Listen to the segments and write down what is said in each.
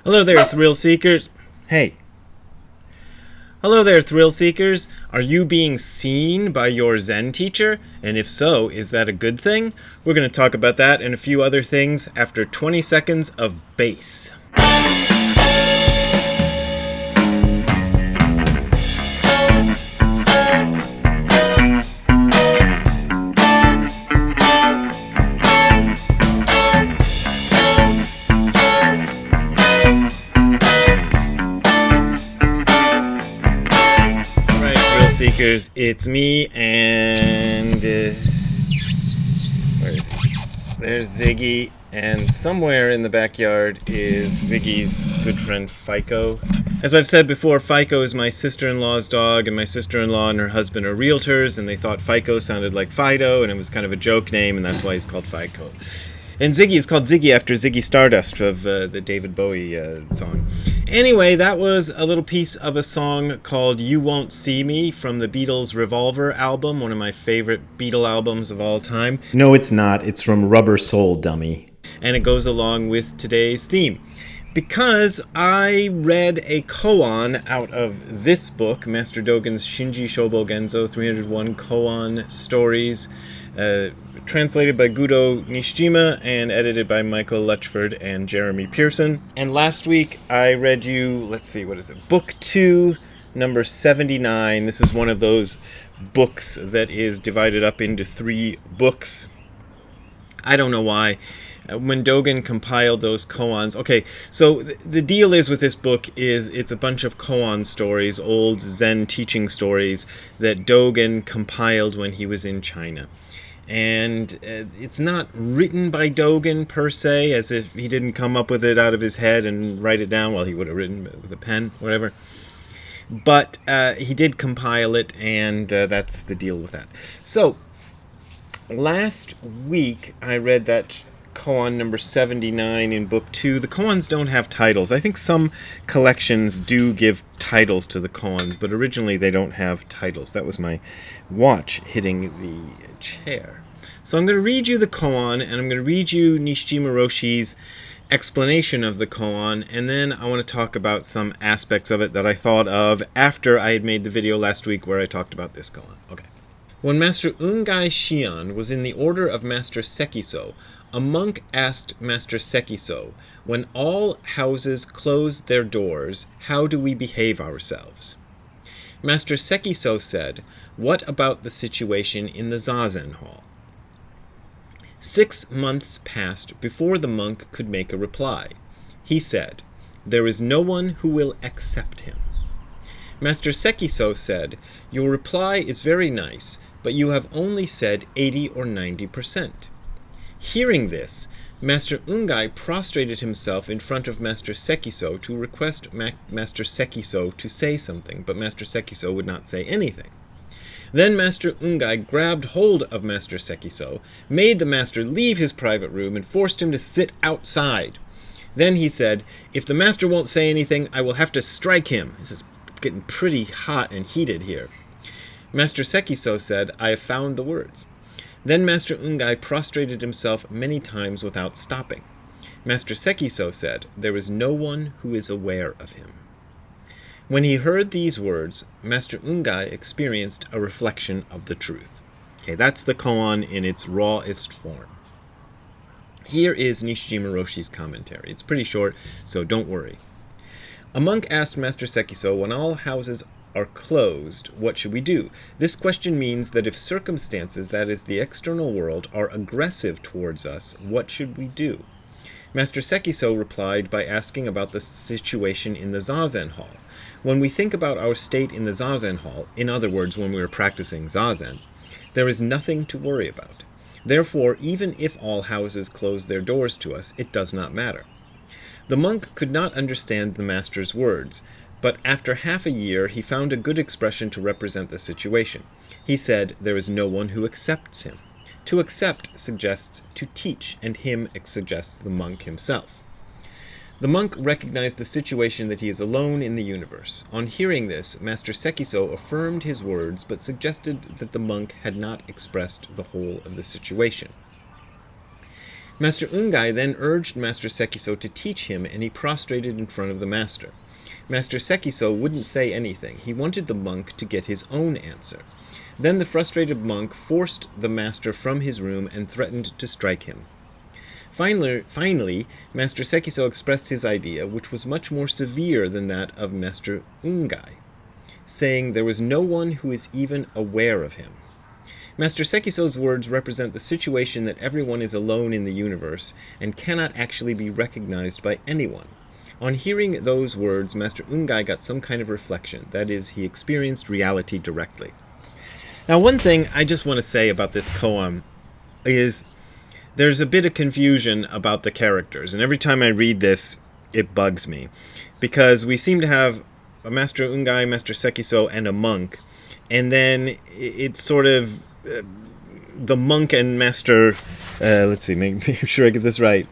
Hello there, thrill seekers. Hey. Hello there, thrill seekers. Are you being seen by your Zen teacher? And if so, is that a good thing? We're going to talk about that and a few other things after 20 seconds of bass. Seekers, it's me and where is he? There's Ziggy, and somewhere in the backyard is Ziggy's good friend Fico. As I've said before, Fico is my sister-in-law's dog, and my sister-in-law and her husband are realtors, and they thought Fico sounded like Fido, and it was kind of a joke name, and that's why he's called Fico. And Ziggy is called Ziggy after Ziggy Stardust of the David Bowie song. Anyway, that was a little piece of a song called You Won't See Me from the Beatles' Revolver album, one of my favorite Beatle albums of all time. No, it's not. It's from Rubber Soul Dummy. And it goes along with today's theme. Because I read a koan out of this book, Master Dogen's Shinji Shobo Genzo 301 Koan Stories, translated by Gudo Nishijima and edited by Michael Lutchford and Jeremy Pearson. And last week I read you, Book 2, number 79. This is one of those books that is divided up into 3 books. I don't know why. When Dogen compiled those koans, okay, so the deal is with this book is it's a bunch of koan stories, old Zen teaching stories that Dogen compiled when he was in China. And it's not written by Dogen per se, as if he didn't come up with it out of his head and write it down. Well, he would have written with a pen, whatever. But he did compile it, and that's the deal with that. So, last week I read that koan number 79 in book 2. The koans don't have titles. I think some collections do give titles to the koans, but originally they don't have titles. That was my watch hitting the chair. So I'm going to read you the koan, and I'm going to read you Nishijima Roshi's explanation of the koan, and then I want to talk about some aspects of it that I thought of after I had made the video last week where I talked about this koan. Okay. When Master Ungai Shion was in the order of Master Sekiso, a monk asked Master Sekiso, when all houses close their doors, how do we behave ourselves? Master Sekiso said, what about the situation in the Zazen hall? 6 months passed before the monk could make a reply. He said, there is no one who will accept him. Master Sekiso said, your reply is very nice, but you have only said 80 or 90%. Hearing this, Master Ungai prostrated himself in front of Master Sekiso to request Master Sekiso to say something, but Master Sekiso would not say anything. Then Master Ungai grabbed hold of Master Sekiso, made the master leave his private room, and forced him to sit outside. Then he said, if the master won't say anything, I will have to strike him. This is getting pretty hot and heated here. Master Sekiso said, I have found the words. Then Master Ungai prostrated himself many times without stopping. Master Sekiso said, there is no one who is aware of him. When he heard these words, Master Ungai experienced a reflection of the truth. Okay, that's the koan in its rawest form. Here is Nishijima Roshi's commentary. It's pretty short, so don't worry. A monk asked Master Sekiso, when all houses are closed, what should we do? This question means that if circumstances, that is, the external world, are aggressive towards us, what should we do? Master Sekiso replied by asking about the situation in the Zazen hall. When we think about our state in the Zazen hall, in other words, when we are practicing Zazen, there is nothing to worry about. Therefore, even if all houses close their doors to us, it does not matter. The monk could not understand the master's words, but after half a year he found a good expression to represent the situation. He said, there is no one who accepts him. To accept suggests to teach, and him suggests the monk himself. The monk recognized the situation that he is alone in the universe. On hearing this, Master Sekiso affirmed his words, but suggested that the monk had not expressed the whole of the situation. Master Ungai then urged Master Sekiso to teach him, and he prostrated in front of the master. Master Sekiso wouldn't say anything. He wanted the monk to get his own answer. Then the frustrated monk forced the master from his room and threatened to strike him. Finally, Master Sekiso expressed his idea, which was much more severe than that of Master Ungai, saying there was no one who is even aware of him. Master Sekiso's words represent the situation that everyone is alone in the universe and cannot actually be recognized by anyone. On hearing those words, Master Ungai got some kind of reflection. That is, he experienced reality directly. Now, one thing I just want to say about this koan is there's a bit of confusion about the characters, and every time I read this, it bugs me, because we seem to have a Master Ungai, Master Sekiso, and a monk, and then it's sort of the monk and Master, let's see, make sure I get this right.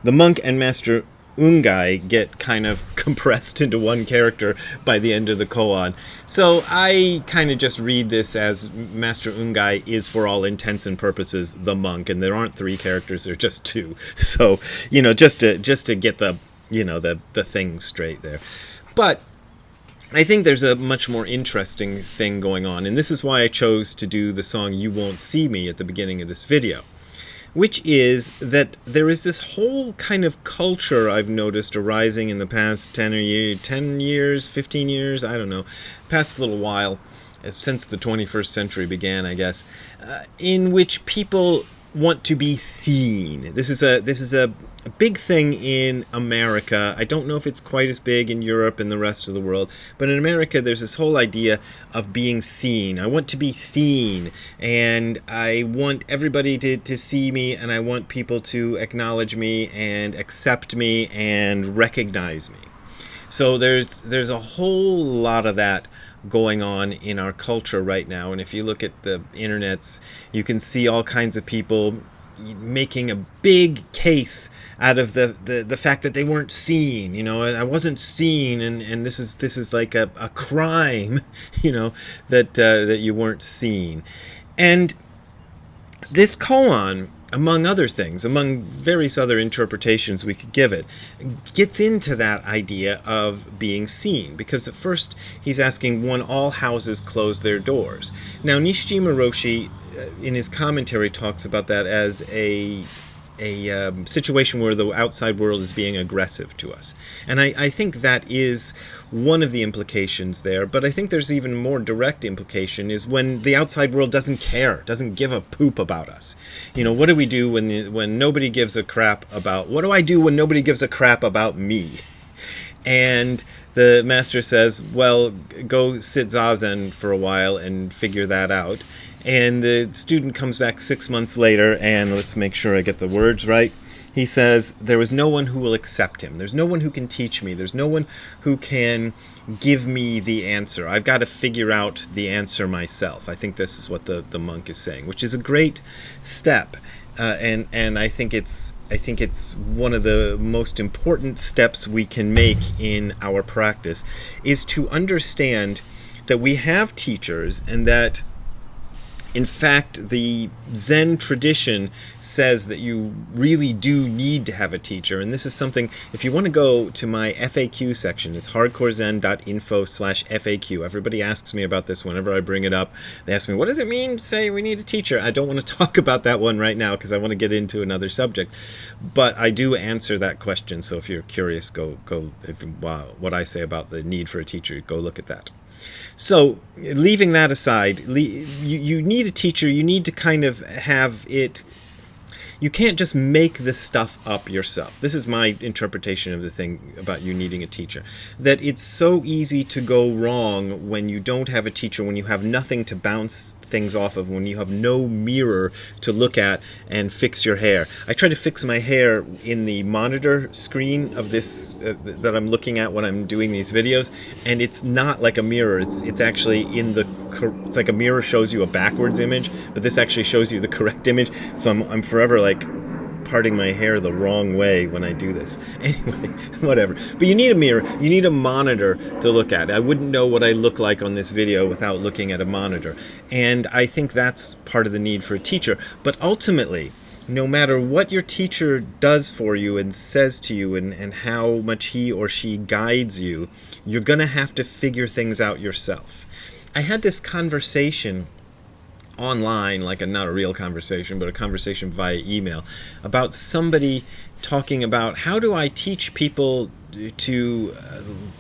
The monk and Master Ungai get kind of compressed into one character by the end of the koan. So I kind of just read this as Master Ungai is, for all intents and purposes, the monk, and there aren't three characters, there are just two. So, just to get the, the thing straight there. But I think there's a much more interesting thing going on, and this is why I chose to do the song You Won't See Me at the beginning of this video, which is that there is this whole kind of culture I've noticed arising in the past 10 years, 15 years, I don't know, past little while, since the 21st century began, I guess, in which people want to be seen. This is a big thing in America. I don't know if it's quite as big in Europe and the rest of the world, but in America there's this whole idea of being seen. I want to be seen, and I want everybody to see me, and I want people to acknowledge me and accept me and recognize me. So there's a whole lot of that going on in our culture right now, and if you look at the internets, you can see all kinds of people making a big case out of the fact that they weren't seen. I wasn't seen, and this is like a crime, that you weren't seen. And this koan, among other things, among various other interpretations we could give it, gets into that idea of being seen. Because at first he's asking when all houses close their doors. Now Nishijima Roshi, in his commentary, talks about that as a situation where the outside world is being aggressive to us. And I think that is one of the implications there, but I think there's even more direct implication is when the outside world doesn't care, doesn't give a poop about us. What do we do when nobody gives a crap about, what do I do when nobody gives a crap about me? And the master says, well, go sit zazen for a while and figure that out. And the student comes back 6 months later, and let's make sure I get the words right. He says, there is no one who will accept him. There's no one who can teach me. There's no one who can give me the answer. I've got to figure out the answer myself. I think this is what the monk is saying, which is a great step. And I think it's one of the most important steps we can make in our practice, is to understand that we have teachers, and that in fact, the Zen tradition says that you really do need to have a teacher. And this is something, if you want to go to my FAQ section, it's hardcorezen.info/FAQ. Everybody asks me about this whenever I bring it up. They ask me, what does it mean to say we need a teacher? I don't want to talk about that one right now because I want to get into another subject. But I do answer that question. So if you're curious, go what I say about the need for a teacher, go look at that. So, leaving that aside, you need a teacher. You need to kind of have it. You can't just make this stuff up yourself. This is my interpretation of the thing about you needing a teacher. That it's so easy to go wrong when you don't have a teacher, when you have nothing to bounce things off of, when you have no mirror to look at and fix your hair. I try to fix my hair in the monitor screen of this that I'm looking at when I'm doing these videos, and it's not like a mirror. It's actually it's like a mirror shows you a backwards image, but this actually shows you the correct image. So I'm forever like parting my hair the wrong way when I do this. Anyway, whatever. But you need a mirror. You need a monitor to look at. I wouldn't know what I look like on this video without looking at a monitor. And I think that's part of the need for a teacher. But ultimately, no matter what your teacher does for you and says to you, and how much he or she guides you, you're going to have to figure things out yourself. I had this conversation online, like not a real conversation, but a conversation via email, about somebody talking about how do I teach people to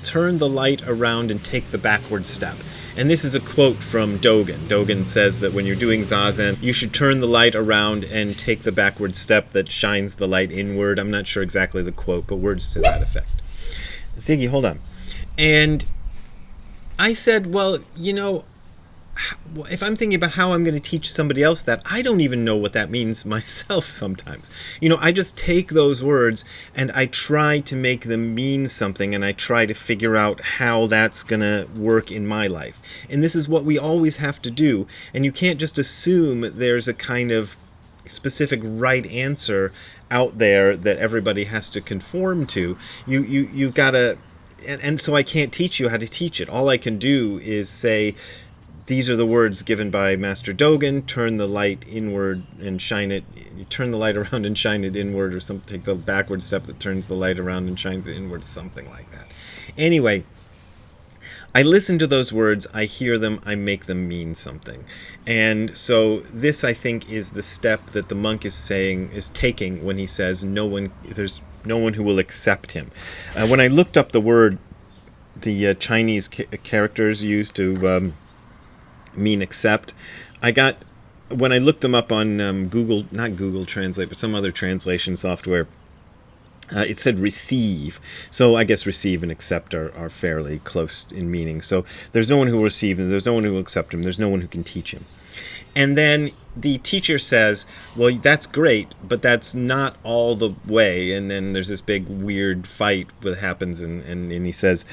turn the light around and take the backward step. And this is a quote from Dogen. Dogen says that when you're doing Zazen, you should turn the light around and take the backward step that shines the light inward. I'm not sure exactly the quote, but words to that effect. Ziggy, hold on. And I said, well, if I'm thinking about how I'm going to teach somebody else that, I don't even know what that means myself sometimes. I just take those words and I try to make them mean something, and I try to figure out how that's going to work in my life. And this is what we always have to do. And you can't just assume there's a kind of specific right answer out there that everybody has to conform to. You've got to, and so I can't teach you how to teach it. All I can do is say, these are the words given by Master Dogen. Turn the light inward and shine it. Turn the light around and shine it inward, or something. Take the backward step that turns the light around and shines it inward, something like that. Anyway, I listen to those words, I hear them, I make them mean something. And so this, I think, is the step that the monk is taking when he says there's no one who will accept him. When I looked up the word, the Chinese characters used to mean accept, when I looked them up on Google, not Google Translate, but some other translation software, it said receive. So I guess receive and accept are fairly close in meaning. So there's no one who will receive him, there's no one who will accept him, there's no one who can teach him. And then the teacher says, well, that's great, but that's not all the way. And then there's this big weird fight that happens, and he says,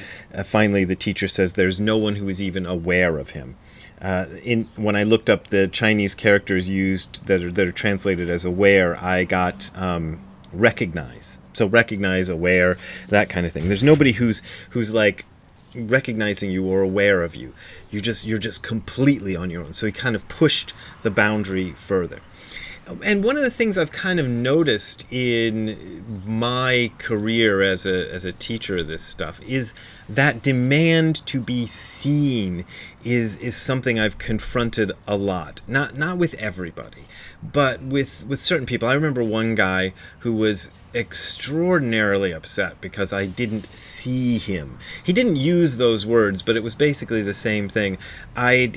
finally the teacher says, there's no one who is even aware of him. When I looked up the Chinese characters used that are translated as aware, I got recognize. So recognize, aware, that kind of thing. There's nobody who's like recognizing you or aware of you. You're just completely on your own. So he kind of pushed the boundary further. And one of the things I've kind of noticed in my career as a teacher of this stuff is that demand to be seen is something I've confronted a lot. Not with everybody, but with certain people. I remember one guy who was extraordinarily upset because I didn't see him. He didn't use those words, but it was basically the same thing. I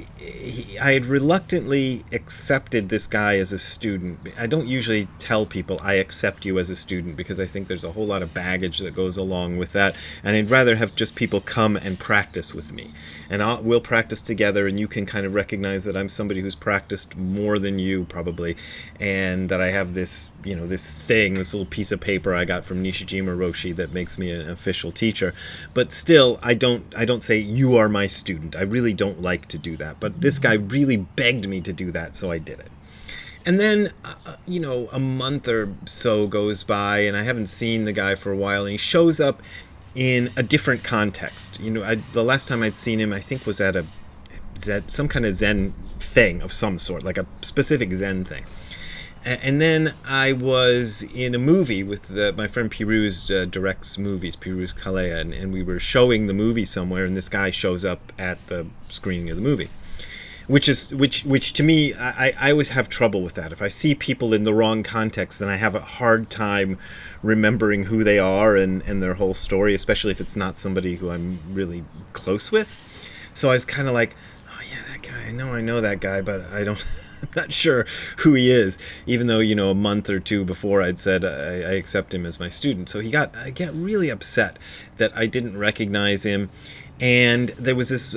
had reluctantly accepted this guy as a student. I don't usually tell people I accept you as a student because I think there's a whole lot of baggage that goes along with that, and I'd rather have just people come and practice with me, and we'll practice together, and you can kind of recognize that I'm somebody who's practiced more than you probably, and that I have this this little piece of paper I got from Nishijima Roshi that makes me an official teacher. But still, I don't say you are my student. I really don't like to do that, but this guy really begged me to do that, so I did it. And then a month or so goes by, and I haven't seen the guy for a while, and he shows up in a different context. The last time I'd seen him, I think, was at some kind of Zen thing of some sort, like a specific Zen thing. And then I was in a movie with my friend Piruz directs movies, Piruz Kalea, and we were showing the movie somewhere, and this guy shows up at the screening of the movie. Which to me, I always have trouble with that. If I see people in the wrong context, then I have a hard time remembering who they are and their whole story, especially if it's not somebody who I'm really close with. So I was kind of like, oh yeah, that guy, I know that guy, but I'm not sure who he is, even though, a month or two before I'd said I accept him as my student. So I got really upset that I didn't recognize him. And there was this,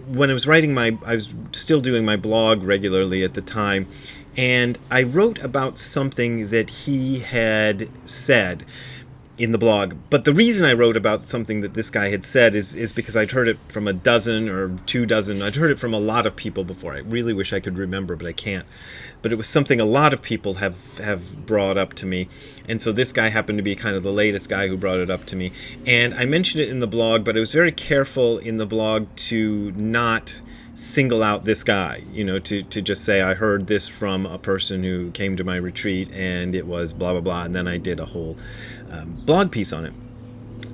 when I was I was still doing my blog regularly at the time, and I wrote about something that he had said in the blog. But the reason I wrote about something that this guy had said is because I'd heard it from a dozen or 2 dozen. I'd heard it from a lot of people before. I really wish I could remember, but I can't. But it was something a lot of people have brought up to me. And so this guy happened to be kind of the latest guy who brought it up to me. And I mentioned it in the blog, but I was very careful in the blog to not single out this guy, to just say I heard this from a person who came to my retreat and it was blah, blah, blah. And then I did a whole blog piece on it.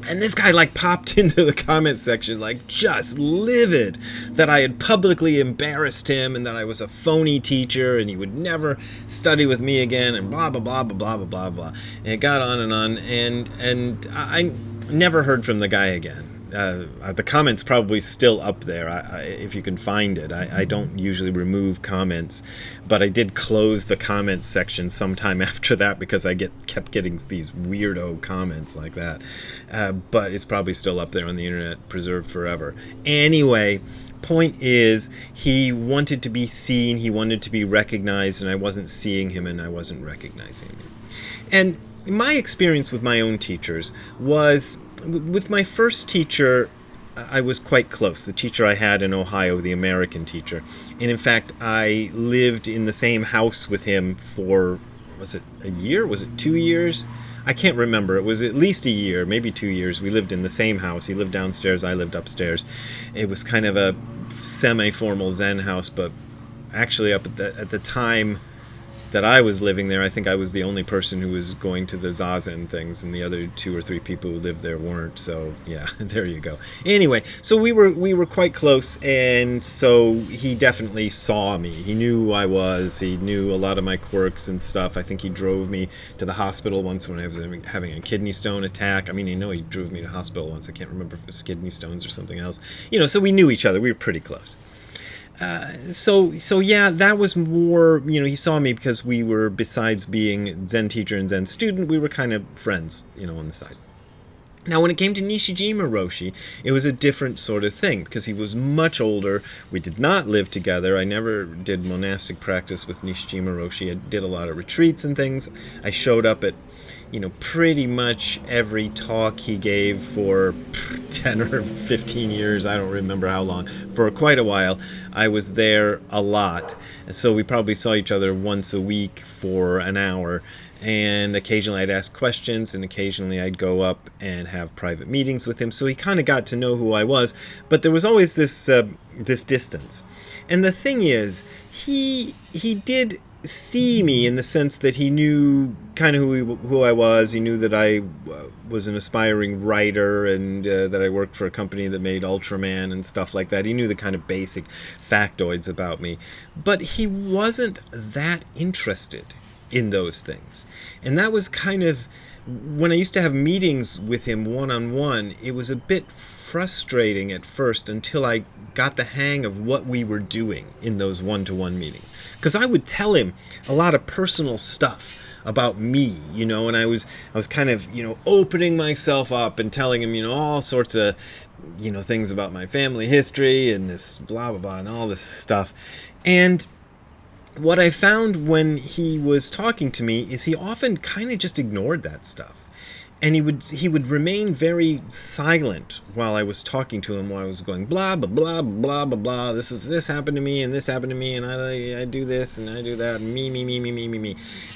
And this guy popped into the comment section just livid that I had publicly embarrassed him and that I was a phony teacher and he would never study with me again and blah, blah, blah, blah, blah, blah, blah. And it got on and I never heard from the guy again. The comment's probably still up there if you can find it. I don't usually remove comments, but I did close the comments section sometime after that because I kept getting these weirdo comments like that. But it's probably still up there on the internet, preserved forever. Anyway, point is, he wanted to be seen, he wanted to be recognized, and I wasn't seeing him and I wasn't recognizing him. And my experience with my own teachers was, with my first teacher, I was quite close. The teacher I had in Ohio, the American teacher. And in fact, I lived in the same house with him for, was it a year? Was it 2 years? I can't remember. It was at least a year, maybe 2 years. We lived in the same house. He lived downstairs, I lived upstairs. It was kind of a semi-formal Zen house, but actually at the time that I was living there, I think I was the only person who was going to the Zazen things, and the other 2 or 3 people who lived there weren't. So yeah, there you go. Anyway, so we were quite close, and so he definitely saw me. He knew who I was. He knew a lot of my quirks and stuff. I think he drove me to the hospital once when I was having a kidney stone attack. I mean, he drove me to the hospital once. I can't remember if it was kidney stones or something else. So we knew each other. We were pretty close. So yeah, that was more, he saw me because we were, besides being Zen teacher and Zen student, we were kind of friends, on the side. Now, when it came to Nishijima Roshi, it was a different sort of thing because he was much older. We did not live together. I never did monastic practice with Nishijima Roshi. I did a lot of retreats and things. I showed up at pretty much every talk he gave for 10 or 15 years. I don't remember how long. For quite a while, I was there a lot. So we probably saw each other once a week for an hour. And occasionally I'd ask questions, and occasionally I'd go up and have private meetings with him. So he kind of got to know who I was. But there was always this distance. And the thing is, he did see me in the sense that he knew kind of who I was. He knew that I was an aspiring writer and that I worked for a company that made Ultraman and stuff like that. He knew the kind of basic factoids about me. But he wasn't that interested in those things. And that was kind of, when I used to have meetings with him one-on-one, it was a bit frustrating at first until I got the hang of what we were doing in those one-to-one meetings. Because I would tell him a lot of personal stuff about me, and I was kind of, opening myself up and telling him, all sorts of, things about my family history and this blah, blah, blah, and all this stuff. And what I found when he was talking to me is he often kind of just ignored that stuff. And he would remain very silent while I was talking to him, while I was going blah blah blah blah blah blah. This happened to me, and this happened to me, and I do this and I do that, and me.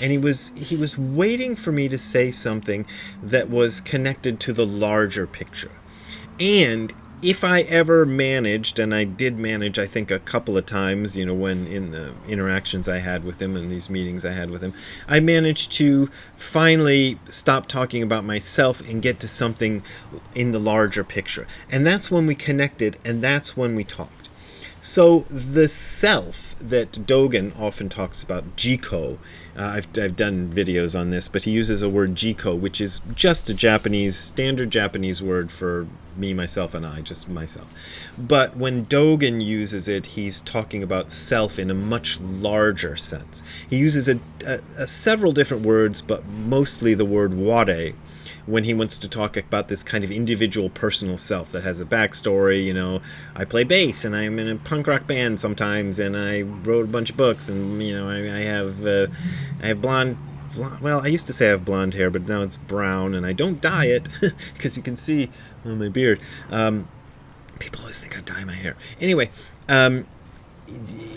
And he was waiting for me to say something that was connected to the larger picture. And if I ever managed, and I did manage, I think, a couple of times, when in the interactions I had with him and these meetings I had with him, I managed to finally stop talking about myself and get to something in the larger picture. And that's when we connected, and that's when we talked. So the self that Dogen often talks about, Jiko, I've done videos on this, but he uses a word Jiko, which is just a standard Japanese word for me, myself, and I, just myself. But when Dogen uses it, he's talking about self in a much larger sense. He uses several different words, but mostly the word ware, when he wants to talk about this kind of individual personal self that has a backstory. I play bass and I'm in a punk rock band sometimes, and I wrote a bunch of books, and I have blonde. Well, I used to say I have blonde hair, but now it's brown, and I don't dye it because you can see on my beard. People always think I dye my hair. Anyway,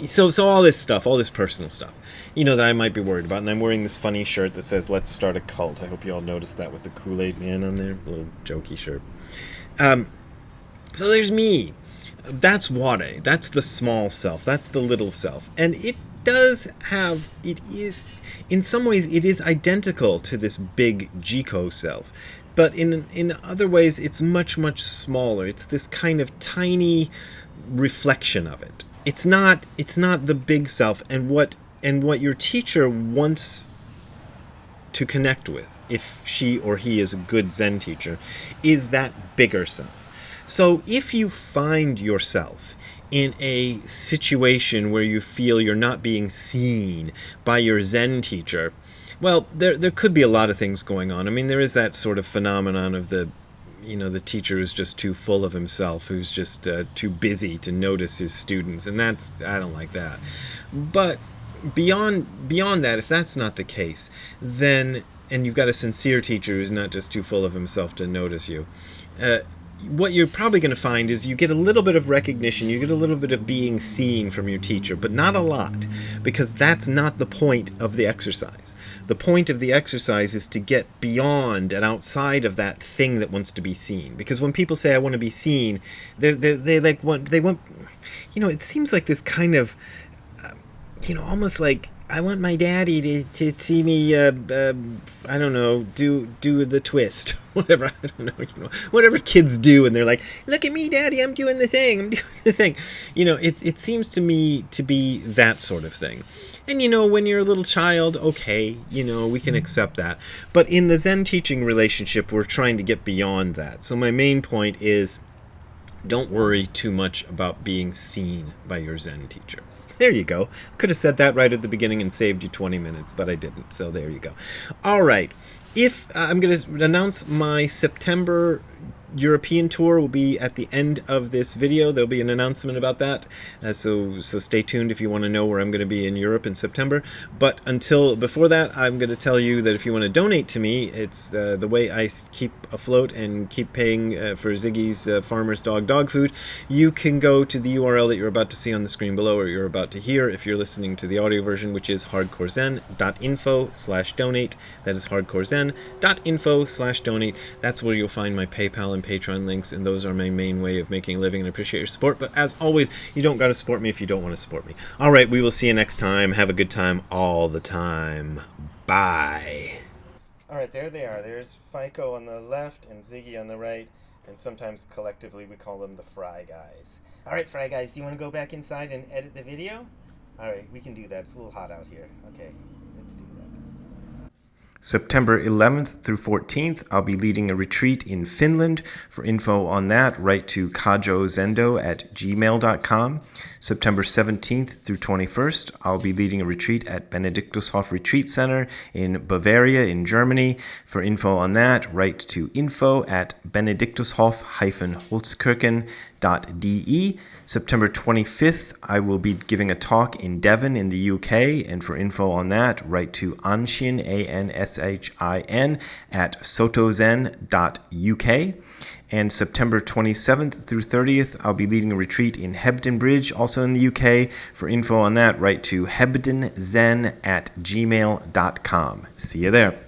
so all this stuff, all this personal stuff, that I might be worried about. And I'm wearing this funny shirt that says, "Let's start a cult." I hope you all noticed that with the Kool-Aid Man on there. A little jokey shirt. So there's me. That's ware. That's the small self. That's the little self. And it is, in some ways, it is identical to this big Jiko self. But in other ways, it's much, much smaller. It's this kind of tiny reflection of it. It's not the big self. And what your teacher wants to connect with, if she or he is a good Zen teacher, is that bigger self. So if you find yourself in a situation where you feel you're not being seen by your Zen teacher, well, there could be a lot of things going on. I mean, there is that sort of phenomenon of the teacher who's just too full of himself, who's just too busy to notice his students, and I don't like that. But beyond that, if that's not the case, then, and you've got a sincere teacher who's not just too full of himself to notice you, what you're probably going to find is you get a little bit of recognition, you get a little bit of being seen from your teacher, but not a lot, because that's not the point of the exercise. The point of the exercise is to get beyond and outside of that thing that wants to be seen. Because when people say, I want to be seen, they want, it seems like this kind of, almost like, I want my daddy to see me, I don't know, do the twist, whatever, I don't know, whatever kids do, and they're like, look at me, daddy, I'm doing the thing. It seems to me to be that sort of thing. And, when you're a little child, okay, we can accept that. But in the Zen teaching relationship, we're trying to get beyond that. So my main point is, don't worry too much about being seen by your Zen teacher. There you go. Could have said that right at the beginning and saved you 20 minutes, but I didn't. So there you go. All right. If I'm going to announce my September European tour will be at the end of this video. There'll be an announcement about that. So stay tuned if you want to know where I'm going to be in Europe in September. But before that, I'm going to tell you that if you want to donate to me, it's the way I keep afloat and keep paying for Ziggy's Farmer's Dog food. You can go to the URL that you're about to see on the screen below, or you're about to hear if you're listening to the audio version, which is hardcorezen.info/donate. That is hardcorezen.info/donate. That's where you'll find my PayPal and Patreon links, and those are my main way of making a living, and I appreciate your support. But as always, you don't got to support me if you don't want to support me. All right, we will see you next time. Have a good time all the time. Bye. All right, there they are. There's FICO on the left and Ziggy on the right, and sometimes collectively we call them the Fry Guys. All right, Fry Guys, do you want to go back inside and edit the video? All right, we can do that. It's a little hot out here. Okay, let's do that. September 11th through 14th, I'll be leading a retreat in Finland. For info on that, write to kajozendo@gmail.com. September 17th through 21st, I'll be leading a retreat at Benediktushof Retreat Center in Bavaria in Germany. For info on that, write to info@benediktushof-holzkirchen.de. September 25th, I will be giving a talk in Devon in the UK, and for info on that, write to Anshin, ANSHIN, @sotozen.uk. And September 27th through 30th, I'll be leading a retreat in Hebden Bridge, also in the UK. For info on that, write to hebdenzen@gmail.com. See you there.